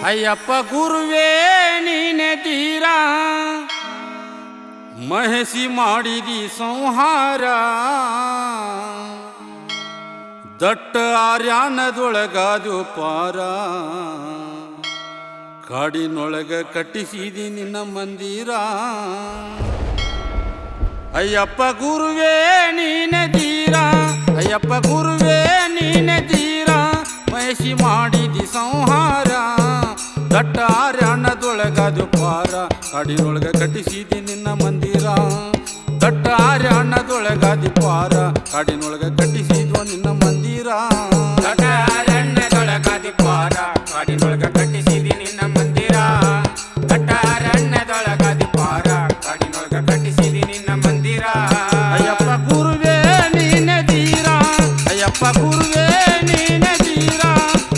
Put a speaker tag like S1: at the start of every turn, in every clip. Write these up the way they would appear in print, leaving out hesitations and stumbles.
S1: ಅಯ್ಯಪ್ಪ ಗುರುವೇ ನೀನೆ ತೀರ ಮಹಸಿ ಮಾಡಿದಿ ಸಂಹಾರ ದಟ್ಟ ಆರ್ಯಾನದೊಳಗಾದು ಪಾರ ಕಾಡಿನೊಳಗ ಕಟ್ಟಿಸಿದಿ ನಿನ್ನ ಮಂದಿರ ಅಯ್ಯಪ್ಪ ಗುರುವೇ ನೀನೆ ತೀರ ಅಯ್ಯಪ್ಪ ಗುರುವೇ ನೀನೆ ತೀರ ಮಹಸಿ ಮಾಡಿದಿ ಸಂಹಾರ ದಟ್ಟ ಆರ್ಯಾನದೊಳಗಾದು ಪಾರ ಕಾಡಿನೊಳಗ ಕಟ್ಟಿಸಿದಿ ನಿನ್ನ ಮಂದಿರ ದಟ್ಟ ಆರ್ಯಾನದೊಳಗಾದಿ ಪಾರ ಕಾಡಿನೊಳಗ ಕಟ್ಟಿಸಿದ್ವ ನಿನ್ನ ಮಂದಿರ
S2: ದಟ್ಟ ಅರಣ್ಯದೊಳಗಾದಿ ಪಾರ ಕಾಡಿನೊಳಗ ಕಟ್ಟಿಸಿದಿ ನಿನ್ನ ಮಂದಿರ ದಟ್ಟ ಅರಣ್ಯದೊಳಗಾದಿ ಪಾರ ಕಾಡಿನೊಳಗ ಕಟ್ಟಿಸಿದಿ ನಿನ್ನ ಮಂದಿರ
S1: ಅಯ್ಯಪ್ಪ ಗುರುವೇ ನೀನೆ ತೀರ ಅಯ್ಯಪ್ಪ ಗುರುವೇ ನೀನೆ ತೀರ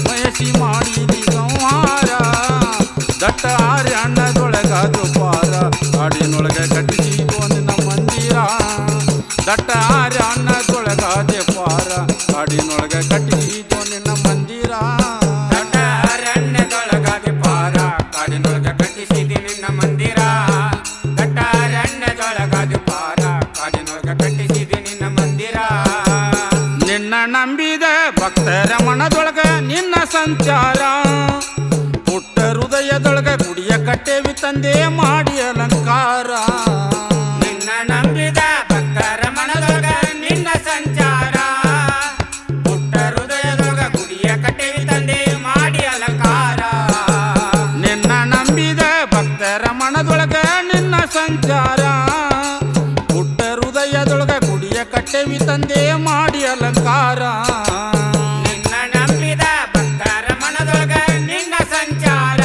S1: ಮಯಸಿ ಮಾಡಿದಿ ಸಂಹಾರ ದಟ್ಟ ಆರ್ಯಾನದೊಳಗಾದು ಪಾರ ಕಾಡಿನೊಳಗ ಕಟ್ಟಿಸಿದ್ವ ನಿನ್ನ ಮಂದಿರ ದಟ್ಟ ಆರ್ಯಾನದೊಳಗಾದೆ ಪಾರ ಕಾಡಿನೊಳಗ ಕಟ್ಟಿಸಿದ್ವ ನಿನ್ನ ಮಂದಿರ
S2: ದಟ್ಟ ಅರಣ್ಯದೊಳಗಾದಿ ಪಾರ ಕಾಡಿನೊಳಗ ಕಟ್ಟಿಸಿದಿ ನಿನ್ನ ಮಂದಿರ ದಟ್ಟ ಅರಣ್ಯದೊಳಗಾದಿ ಪಾರ ಕಾಡಿನೊಳಗ ಕಟ್ಟಿಸಿದಿ ನಿನ್ನ ಮಂದಿರ
S1: ನಿನ್ನ ನಂಬಿದ ಭಕ್ತರ ಮನದೊಳಗ ನಿನ್ನ ಸಂಚಾರ ಪುಟ್ಟ ಹೃದಯದೊಳಗ ಗುಡಿಯ ಕಟ್ಟೆವಿ ತಂದೆ ಮಾಡಿ ಅಲಂಕಾರ
S2: ನಿನ್ನ ನಂಬಿದ ಭಕ್ತರ ಮನದೊಳಗ ನಿನ್ನ ಸಂಚಾರ ಪುಟ್ಟ ಹೃದಯದೊಳಗ ಗುಡಿಯ ಕಟ್ಟೆವಿ ತಂದೆ ಮಾಡಿ ಅಲಂಕಾರ
S1: ನಿನ್ನ ನಂಬಿದ ಭಕ್ತರ ಮನದೊಳಗ ನಿನ್ನ ಸಂಚಾರ ಪುಟ್ಟ ಹೃದಯದೊಳಗ ಗುಡಿಯ ಕಟ್ಟೆವಿ ತಂದೆ ಮಾಡಿ ಅಲಂಕಾರ
S2: ನಿನ್ನ ನಂಬಿದ ಭಕ್ತರ ಮನದೊಳಗ ನಿನ್ನ ಸಂಚಾರ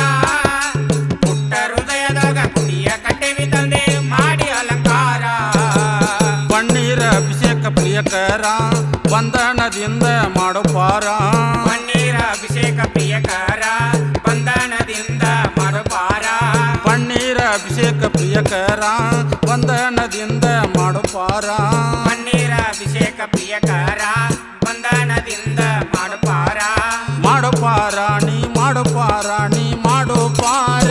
S2: ಪುಟ್ಟ ಹೃದಯದೊಳಗ ಗುಡಿಯ ಕಟ್ಟೆವಿ ತಂದೆ ಮಾಡಿ ಅಲಂಕಾರ
S1: ಬಣ್ಣೀರ ಅಭಿಷೇಕ ಪ್ರಿಯಕರ ಬಂಧನದಿಂದ ಮಾಡೋ ಪಾರ
S2: ಪನ್ನೀರ ಅಭಿಷೇಕ ಪ್ರಿಯಕರ ಬಂಧನದಿಂದ ಮಾಡೋ ಪಾರ
S1: ಬಣ್ಣೀರ ಅಭಿಷೇಕ ಪ್ರಿಯಕರ ಬಂಧನದಿಂದ ಮಾಡೋ ಪಾರ
S2: ಪನ್ನೀರ ಅಭಿಷೇಕ ಪ್ರಿಯಕರ ಬಂಧನದಿಂದ ಮಾಡೋ ಪಾರ
S1: ಮಾಡೋ ಪಾರ ನೀ ಮಾಡೋ ಪಾರ ನೀ ಮಾಡೋ ಪಾರ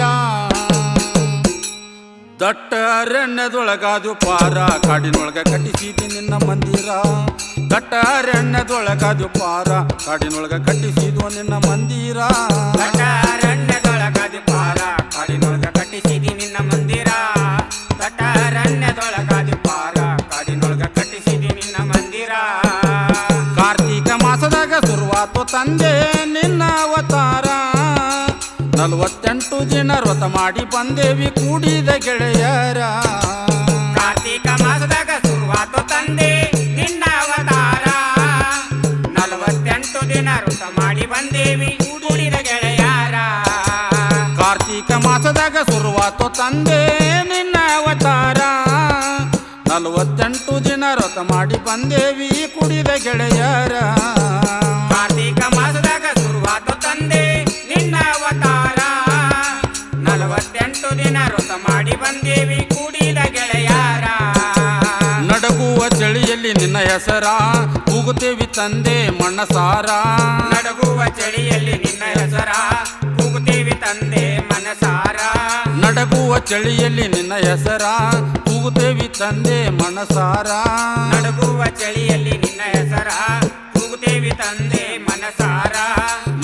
S1: ದಟ್ಟ ಅರಣ್ಯದೊಳಗಾದು ಪಾರ ಕಾಡಿನೊಳಗ ಕಟ್ಟಿಸಿದಿ ನಿನ್ನ ಮಂದಿರ ದಟ್ಟ ಅರಣ್ಯದೊಳಗಾದು ಪಾರ ಕಾಡಿನೊಳಗ ಕಟ್ಟಿಸಿದ್ವ ನಿನ್ನ ಮಂದಿರ
S2: ದಟ್ಟ ಅರಣ್ಯದೊಳಗಾದಿ ಪಾರ ಕಾಡಿನೊಳಗ ಕಟ್ಟಿಸಿದಿ ನಿನ್ನ ಮಂದಿರ ದಟ್ಟ ಅರಣ್ಯದೊಳಗಾದಿ ಪಾರ ಕಾಡಿನೊಳಗ ಕಟ್ಟಿಸಿದಿ ನಿನ್ನ ಮಂದಿರ
S1: ಕಾರ್ತೀಕ ಮಾಸದಾಗ ಶುರುವಾತು ತಂದೆ ನಿನ್ನ ಅವತಾರ 48 ದಿನ ವ್ರತ ಮಾಡಿ ಬಂದೇವಿ ಕೂಡಿದ ಗೆಳೆಯರ
S2: ಕಾರ್ತೀಕ ಮಾಸದಾಗ ಶುರುವಾತು ತಂದೆ ನಿನ್ನ ಅವತಾರ 48 ದಿನ ವ್ರತ ಮಾಡಿ ಬಂದೇವಿ ಕೂಡಿದ ಗೆಳೆಯರ
S1: ಕಾರ್ತೀಕ ಮಾಸದಾಗ ಶುರುವಾತು ತಂದೆ ನಿನ್ನ ಅವತಾರ 48 ದಿನ ವ್ರತ ಮಾಡಿ ಬಂದೇವಿ ಕುಡಿದ ಗೆಳೆಯರ
S2: ಕಾರ್ತೀಕ ಮಾಸದಾಗ ಶುರುವಾತು ತಂದೆ ನಿನ್ನ ಅವತಾರ 48 ದಿನ ವ್ರತ ಮಾಡಿ ಬಂದೇವಿ ಕೂಡಿದ ಗೆಳೆಯರ
S1: ನಡಗುವ ಚಳಿಯಲ್ಲಿ ನಿನ್ನ ಹೆಸರ ಕೂಗುತ್ತೇವಿ ತಂದೆ ಮಣ್ಣಸಾರ
S2: ನಡಗುವ ಚಳಿಯಲ್ಲಿ ನಿನ್ನ ಹೆಸರ ಕೂಗುತ್ತೇವಿ ತಂದೆ ಮನಸಾರ
S1: ನಡಗುವ ಚಳಿಯಲ್ಲಿ ನಿನ್ನ ಹೆಸರ ಕೂಗುತ್ತೇವಿ ತಂದೆ ಮನಸಾರ
S2: ನಡಗುವ ಚಳಿಯಲ್ಲಿ ನಿನ್ನ ಹೆಸರ ಕೂಗುತ್ತೇವಿ ತಂದೆ ಮನಸಾರ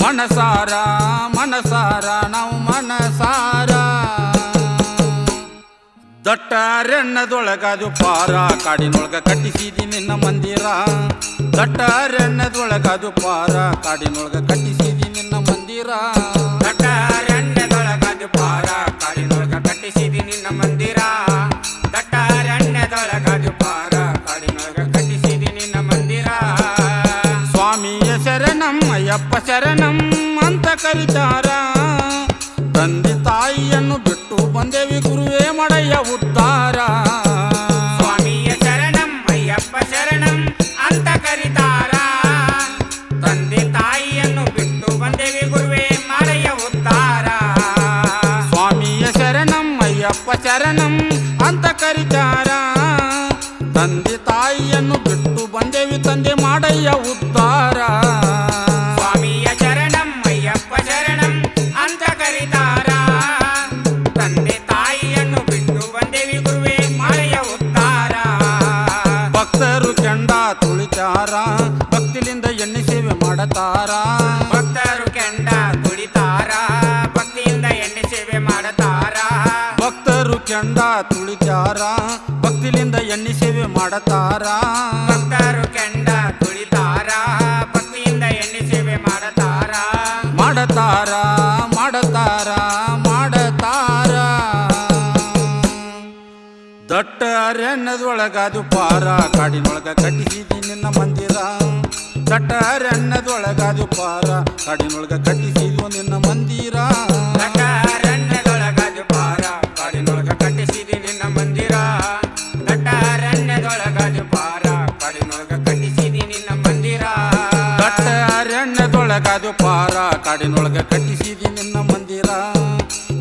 S1: ಮನಸಾರ ಮನಸಾರ ನಾವು ಮನಸಾರ ದಟ್ಟ ಅರಣ್ಯದೊಳಗಾದು ಪಾರ ಕಾಡಿನೊಳಗ ಕಟ್ಟಿಸಿದಿ ನಿನ್ನ ಮಂದಿರ ದಟ್ಟ ಅರಣ್ಯದೊಳಗಾದು ಪಾರ ಕಾಡಿನೊಳಗ ಕಟ್ಟಿಸಿದಿ ನಿನ್ನ ಮಂದಿರ
S2: ದಟ್ಟ ಅರಣ್ಯದೊಳಗಾದು ಪಾರ ಕಾಡಿನೊಳಗ ಕಟ್ಟಿಸಿದಿ ನಿನ್ನ ಮಂದಿರ ದಟ್ಟ ಅರಣ್ಯದೊಳಗಾದು ಪಾರ ಕಾಡಿನೊಳಗ ಕಟ್ಟಿಸಿದಿ ನಿನ್ನ ಮಂದಿರ
S1: ಸ್ವಾಮಿಯ ಶರಣಂ ಅಯ್ಯಪ್ಪ ಶರಣಂ ಅಂತ ಕರೀತಾರ ತಂದೆ ತಾಯಿಯನ್ನು ಬಿಟ್ಟು ಬಂದೇವಿ ಗುರುವೇ ಮಡಯ್ಯ ಉದ್ಧಾರ
S2: ಸ್ವಾಮಿಯ ಶರಣಂ ಅಯ್ಯಪ್ಪ ಶರಣಂ ಅಂತ ಕರೀತಾರ ತಂದೆ ತಾಯಿಯನ್ನು ಬಿಟ್ಟು ಬಂದೇವಿ ಗುರುವೇ ಮಾಡಯ್ಯ ಉದ್ಧಾರ
S1: ಸ್ವಾಮಿಯ ಶರಣಂ ಅಯ್ಯಪ್ಪ ಶರಣಂ ಅಂತ ಕರೀತಾರ ತಂದೆ ತಾಯಿಯನ್ನು ಬಿಟ್ಟು ಬಂದೇವಿ ತಂದೆ ಮಾಡಯ್ಯ ಉದ್ಧಾರ.
S2: ಸ್ವಾಮಿಯ ಶರಣಂ ಅಯ್ಯಪ್ಪ ಶರಣಂ ಅಂತ ಕರೀತಾರ. ತಂದೆ ತಾಯಿಯನ್ನು ಬಿಟ್ಟು ಬಂದೇವಿ ಗುರುವೇ ಮಾಡಯ್ಯ ಉದ್ಧಾರ.
S1: ಭಕ್ತರು ಕೆಂಡ ತುಳಿತಾರ ಭಕ್ತಿಲಿಂದ ಎಣ್ಣೆ ಸೇವೆ ಮಾಡತಾರ.
S2: ಭಕ್ತರು ಕೆಂಡ ತುಳಿತಾರ ಭಕ್ತಿಯಿಂದ ಎಣ್ಣೆ ಸೇವೆ ಮಾಡತಾರ.
S1: ಭಕ್ತರು ಕೆಂಡ ತುಳಿತಾರ ಭಕ್ತಿಲಿಂದ ಎಣ್ಣೆ ಸೇವೆ ಮಾಡತಾರ.
S2: ಭಕ್ತರು ಕೆಂಡ ತುಳಿತಾರ ಭಕ್ತಿಯಿಂದ ಎಣ್ಣೆ ಸೇವೆ ಮಾಡತಾರ.
S1: ಮಾಡತಾರ ಮಾಡತಾರ ಮಾಡತಾರ. ದಟ್ಟ ಅರಣ್ಯದೊಳಗದು ಪಾರ ಕಾಡಿನೊಳಗ ಕಟ್ಟಿಸಿದಿ ನಿನ್ನ ಮಂದಿರ. ದಟ್ಟ ಅರಣ್ಯದೊಳಗದು ಪಾರ ಕಾಡಿನೊಳಗ ಕಟ್ಟಿಸಿದ್ವು ನಿನ್ನ ಮಂದಿರ.
S2: ದಟ್ಟ ಅರಣ್ಯದೊಳಗದು ಪಾರ ಕಾಡಿನೊಳಗ ಕಟ್ಟಿಸಿದಿ ನಿನ್ನ ಮಂದಿರ. ದಟ್ಟ ಅರಣ್ಯದೊಳಗದು ಪಾರ ಕಾಡಿನೊಳಗ ಕಟ್ಟಿಸಿದಿ ನಿನ್ನ ಮಂದಿರ.
S1: ದಟ್ಟ ಅರಣ್ಯದೊಳಗದು ಪಾರ ಕಾಡಿನೊಳಗ ಕಟ್ಟಿಸಿದಿ ನಿನ್ನ ಮಂದಿರ.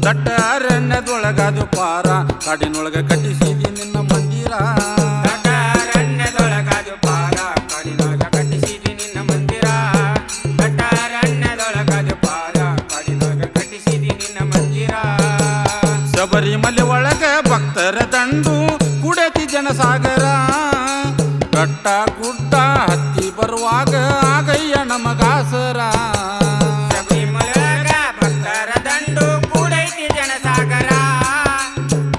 S1: ದಟ್ಟ ಅರಣ್ಯದೊಳಗದು ಪಾರ ಕಾಡಿನೊಳಗ ಕಟ್ಟಿಸಿದಿ ನಿನ್ನ ಮಂದಿರ.
S2: ದಟ್ಟ ಅರಣ್ಯದೊಳಗದು ಪಾರ ಕಾಡಿನೊಳಗ ಕಟ್ಟಿಸಿದಿ ನಿನ್ನ ಮಂದಿರ. ದಟ್ಟ ಅರಣ್ಯದೊಳಗದು ಪಾರ ಕಾಡಿನೊಳಗ ಕಟ್ಟಿಸಿದಿ ನಿನ್ನ ಮಂದಿರ.
S1: ಶಬರಿಮಲೆ ಒಳಗ ಭಕ್ತರ ದಂಡು ಕುಡತಿ ಜನಸಾಗರ. ಬೆಟ್ಟ ಗುಡ್ಡ ಹತ್ತಿ ಬರುವಾಗ ಆಗಯ್ಯ ನಮಗಾಸರ.
S2: ಶಬರಿಮಲೆಗ ಭಕ್ತರ ದಂಡು ಕೂಡೈತಿ ಜನಸಾಗರ.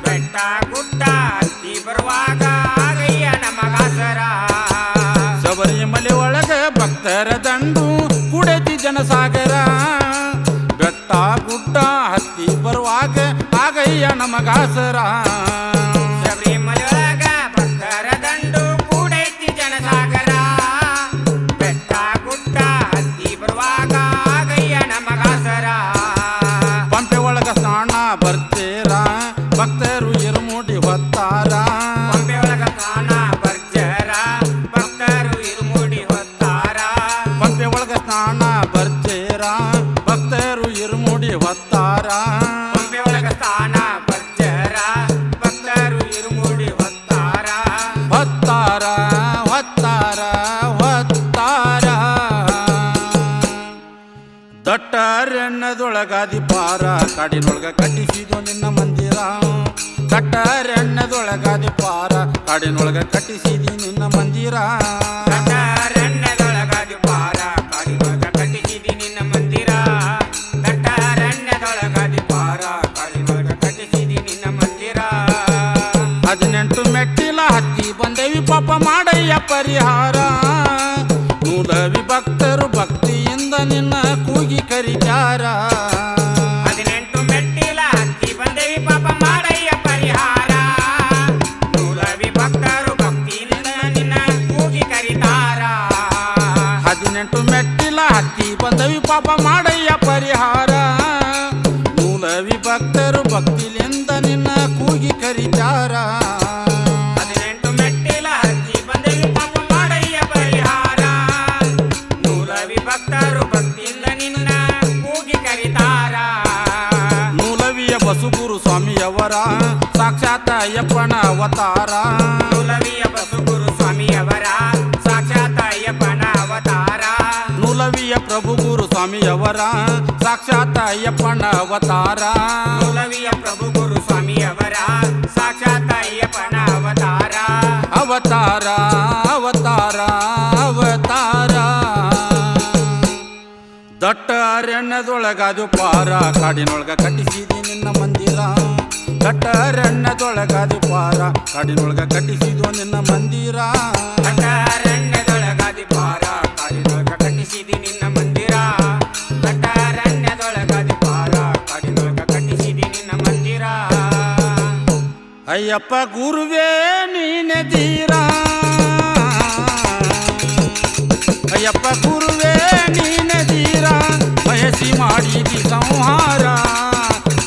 S2: ಬೆಟ್ಟ ಗುಡ್ಡ ಹತ್ತಿ ಬರುವಾಗ ಆಗಯ್ಯ ನಮಗಾಸರ.
S1: ಶಬರಿಮಲೆ ಒಳಗ ಭಕ್ತರ ದಂಡು ಕುಡತಿ ಜನಸಾಗರ. ಬೆಟ್ಟ ಗುಡ್ಡ ಹತ್ತಿ ಬರುವಾಗ ಆಗಯ್ಯ ನಮಗಾಸರ.
S2: ಶಬರಿಮಲೆಗ ಭಕ್ತರ ದಂಡು ಕೂಡೈತಿ ಜನಸಾಗರ. ಬೆಟ್ಟ ಗುಡ್ಡ ಹತ್ತಿ ಬರುವಾಗ ಆಗಯ್ಯ ನಮಗಾಸರ.
S1: ಪಂಪೆ ಒಳಗ ಸ್ನಾನ ಬರ್ತೀರ ಭಕ್ತರು ಇರುಮುಡಿ ಹೊತ್ತಾರ.
S2: ಪಂಪೆ ಒಳಗ ಸ್ನಾನ ಬರ್ಜರ ಭಕ್ತರು ಇರುಮುಡಿ ಹೊತ್ತಾರ.
S1: ಪಂಪೆ ಒಳಗ ಸ್ನಾನ ಬರ್ತೀರ ಭಕ್ತರು ಇರುಮುಡಿ ಹೊತ್ತಾರ.
S2: ಪಂಪೆ ಒಳಗ ಸ್ನಾನ ಬರ್ಜರ ಭಕ್ತರು ಇರುಮುಡಿ ಹೊತ್ತಾರ.
S1: ಹೊತ್ತಾರ ಹೊತ್ತಾರ ಹೊತ್ತಾರ. ದಟ್ಟ ಅರಣ್ಯದೊಳಗಾದಿ ಪಾರ ಕಾಡಿನೊಳಗ ಕಟ್ಟಿಸಿದು ನಿನ್ನ ಮಂದಿರ. ದಟ್ಟ ಅರಣ್ಯದೊಳಗಾದಿ ಪಾರ ಕಾಡಿನೊಳಗ ಕಟ್ಟಿಸಿದಿ ನಿನ್ನ ಮಂದಿರ.
S2: ದಟ್ಟ ಅರಣ್ಯದೊಳಗದು ಪಾರ ಕಾಡಿನೊಳಗ ಕಟ್ಟಿಸಿದಿ ನಿನ್ನ ಮಂದಿರ. ದಟ್ಟ ಅರಣ್ಯದೊಳಗದು ಪಾರ ಕಾಡಿನೊಳಗ ಕಟ್ಟಿಸಿದಿ ನಿನ್ನ ಮಂದಿರ.
S1: 18 ಮೆಟ್ಟಿಲ ಹತ್ತಿ ಬಂದೇವಿ ಪಾಪ ಮಾಡಯ್ಯ ಪರಿಹಾರ. ಮೂಲವಿ ಭಕ್ತರು ಭಕ್ತಿಯಿಂದ ನಿನ್ನ ಕೂಗಿ ಕರಿತಾರ.
S2: 18 ಮೆಟ್ಟಿಲ ಹತ್ತಿ ಬಂದೇವಿ ಪಾಪ ಮಾಡಯ್ಯ ಪರಿಹಾರ. ಮೂಲವಿ ಭಕ್ತರು ಭಕ್ತಿಯಿಂದ ನಿನ್ನ ಕೂಗಿ ಕರಿತಾರ.
S1: 18 ಮೆಟ್ಟಿಲ ಹತ್ತಿ ಬಂದವಿ ಪಾಪ ಮಾಡಯ್ಯ ಪರಿಹಾರ. ಮೂಲವಿ ಭಕ್ತರು ಭಕ್ತಿಲಿಂದ ನಿನ್ನ ಕೂಗಿ ಕರಿತಾರ.
S2: 18 ಮೆಟ್ಟಿಲ ಹತ್ತಿ ಬಂದೇವಿ ಪಾಪ ಮಾಡಯ್ಯ ಪರಿಹಾರ. ಮೂಲವಿ ಭಕ್ತರು ಭಕ್ತಿಯಿಂದ ನಿನ್ನ ಕೂಗಿ ಕರಿತಾರ.
S1: ಮೂಲವಿಯ ಬಸುಗುರು ಸ್ವಾಮಿಯವರ ಸಾಕ್ಷಾತ್ ಅಯ್ಯಪ್ಪನ ಅವತಾರ.
S2: ಮೂಲವಿಯ ಬಸುಗುರು ಸ್ವಾಮಿಯವರ ಸಾಕ್ಷಾತ್ ಅಯ್ಯಪ್ಪನ ಅವತಾರ.
S1: ಮೂಲವಿಯ ಪ್ರಭು ಗುರು ಸ್ವಾಮಿಯವರ ಸಾಕ್ಷಾತ್ ಅಯ್ಯಪ್ಪನ ಅವತಾರ.
S2: ಮೂಲವಿಯ ಪ್ರಭು ಗುರು ಸ್ವಾಮಿಯವರ ಸಾಕ್ಷಾತ್ ಅಯ್ಯಪ್ಪನ ಅವತಾರ.
S1: ಅವತಾರ ಅವತಾರ ಅವತಾರ. ದಟ್ಟ ಅರಣ್ಯದೊಳಗದು ಪಾರ ಕಾಡಿನೊಳಗ ಕಟ್ಟಿಸಿದಿ ನಿನ್ನ ಮಂದಿರ. ದಟ್ಟ ಅರಣ್ಯದೊಳಗದು ಪಾರ ಕಾಡಿನೊಳಗ ಕಟ್ಟಿಸಿದು ನಿನ್ನ ಮಂದಿರ.
S2: ದಟ್ಟ ಅರಣ್ಯದೊಳಗದು ಪಾರ ಕಾಡಿನೊಳಗ ಕಟ್ಟಿಸಿದಿ ನಿನ್ನ ಮಂದಿರ. ದಟ್ಟ ಅರಣ್ಯದೊಳಗದು ಪಾರ ಕಾಡಿನೊಳಗ ಕಟ್ಟಿಸಿದಿ ನಿನ್ನ ಮಂದಿರ.
S1: ಅಯ್ಯಪ್ಪ ಗುರುವೇ ನೀನೆ ತೀರ. ಅಯ್ಯಪ್ಪ ಗುರುವೇ ನೀನೆ ತೀರ ಬಯಸಿ ಮಾಡಿದಿ ಸಂಹಾರ.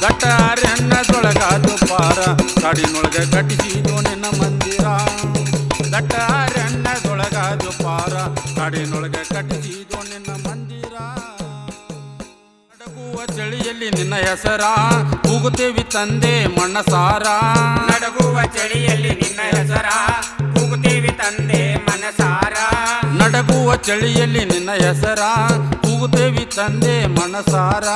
S1: ದಟ್ಟ ಅರಣ್ಯದೊಳಗದು ಪಾರ ಕಾಡಿನೊಳಗ ಕಟ್ಟಿಸಿದು ನಿನ್ನ ಮಂದಿರ. ದಟ್ಟ ಅರಣ್ಯದೊಳಗದು ಪಾರ ಕಾಡಿನೊಳಗ ಕಟ್ಟಿಸಿದು ನಿನ್ನ ಮಂದಿರ. ನಡಗುವ ಚಳಿಯಲ್ಲಿ ನಿನ್ನ ಹೆಸರ ಕೂಗುತ್ತೇವಿ ತಂದೆ ಮಣ್ಣಸಾರ.
S2: ನಡಗುವ ಚಳಿಯಲ್ಲಿ ನಿನ್ನ ಹೆಸರ ಕೂಗುತ್ತೇವಿ ತಂದೆ ಮನಸಾರ.
S1: ನಡಗುವ ಚಳಿಯಲ್ಲಿ ನಿನ್ನ ಹೆಸರ ಕೂಗುತ್ತೇವಿ ತಂದೆ ಮನಸಾರ